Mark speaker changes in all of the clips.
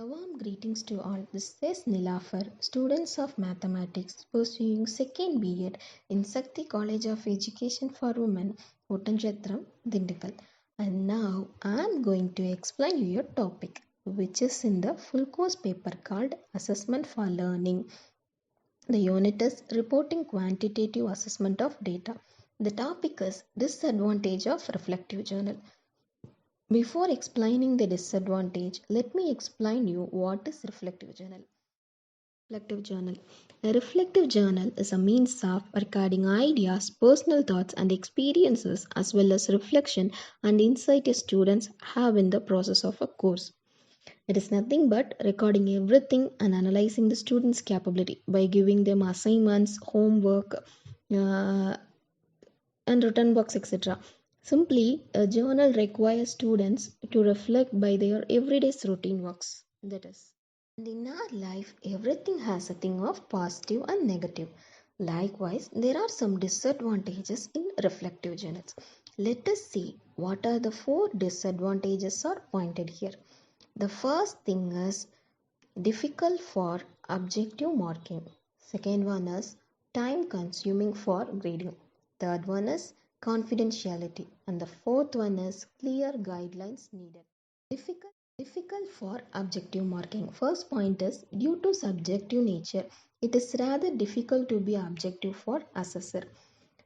Speaker 1: warm greetings to all. This is Nilafar, students of mathematics pursuing second B.Ed in Sakti College of Education for Women, Untitled Chapter. And now I am going to explain you your topic, which is in the full course paper called Assessment for Learning. The unit is Reporting Quantitative Assessment of Data. The topic is Disadvantage of Reflective Journal. Before explaining the disadvantage, let me explain you what is reflective journal. Reflective journal. A reflective journal is a means of recording ideas, personal thoughts and experiences as well as reflection and insight students have in the process of a course. It is nothing but recording everything and analyzing the students' capability by giving them assignments, homework, and written works, etc. Simply, a journal requires students to reflect by their everyday routine works. That is. And in our life, everything has a thing of positive and negative. Likewise, there are some disadvantages in reflective journals. Let us see what are the 4 disadvantages are pointed here. The first thing is difficult for objective marking. Second one is time consuming for grading. Third one is confidentiality. And the fourth one is clear guidelines needed. Difficult for objective marking. First point is due to subjective nature. It is rather difficult to be objective for assessor.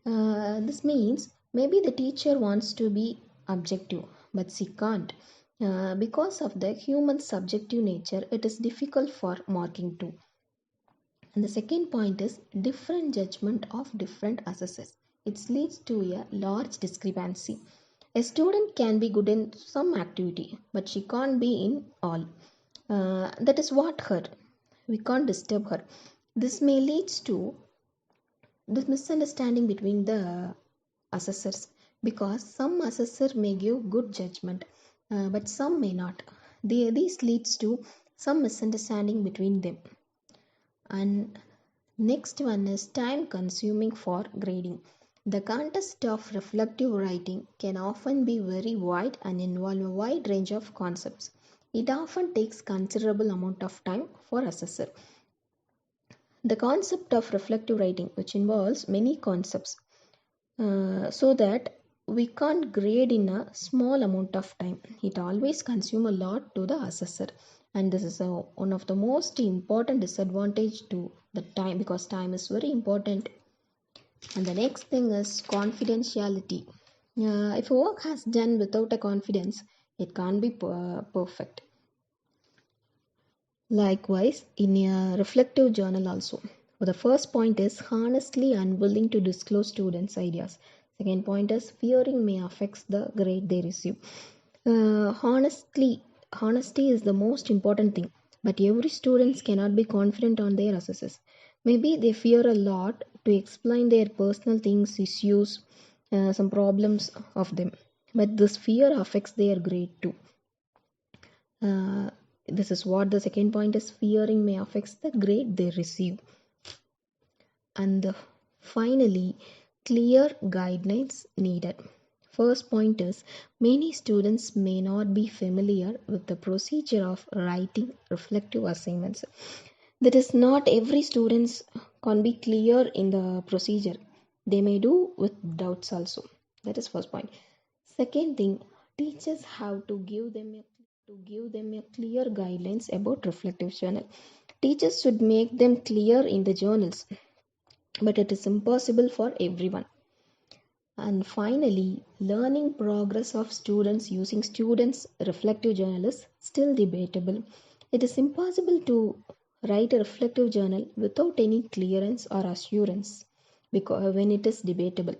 Speaker 1: This means maybe the teacher wants to be objective, but she can't. Because of the human subjective nature, it is difficult for marking too. And the second point is different judgment of different assessors. It leads to a large discrepancy. A student can be good in some activity, but she can't be in all. That is what her. We can't disturb her. This may lead to this misunderstanding between the assessors because some assessor may give good judgment, but some may not. These leads to some misunderstanding between them. And next one is time consuming for grading. The context of reflective writing can often be very wide and involve a wide range of concepts. It often takes considerable amount of time for assessor. The concept of reflective writing, which involves many concepts, so that we can't grade in a small amount of time. It always consumes a lot to the assessor, and this is one of the most important disadvantage to the time, because time is very important. And the next thing is confidentiality. If a work has done without a confidence, it can't be perfect. Likewise, in a reflective journal also. The first point is honestly unwilling to disclose students' ideas. Second point is fearing may affect the grade they receive. Honesty is the most important thing, but every student cannot be confident on their assessors. Maybe they fear a lot to explain their personal things, issues, some problems of them, but this fear affects their grade too. This is what the second point is, fearing may affect the grade they receive. And finally, clear guidelines needed. First point is many students may not be familiar with the procedure of writing reflective assignments. That is, not every students can be clear in the procedure. They may do with doubts also. That is first point. Second thing, teachers have to give them a clear guidelines about reflective journal. Teachers should make them clear in the journals, but it is impossible for everyone. And finally, learning progress of students using students' reflective journal is still debatable. It is impossible to write a reflective journal without any clearance or assurance, because when it is debatable.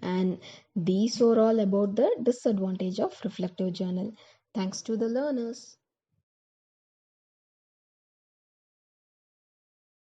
Speaker 1: And these are all about the disadvantage of reflective journal. Thanks to the learners.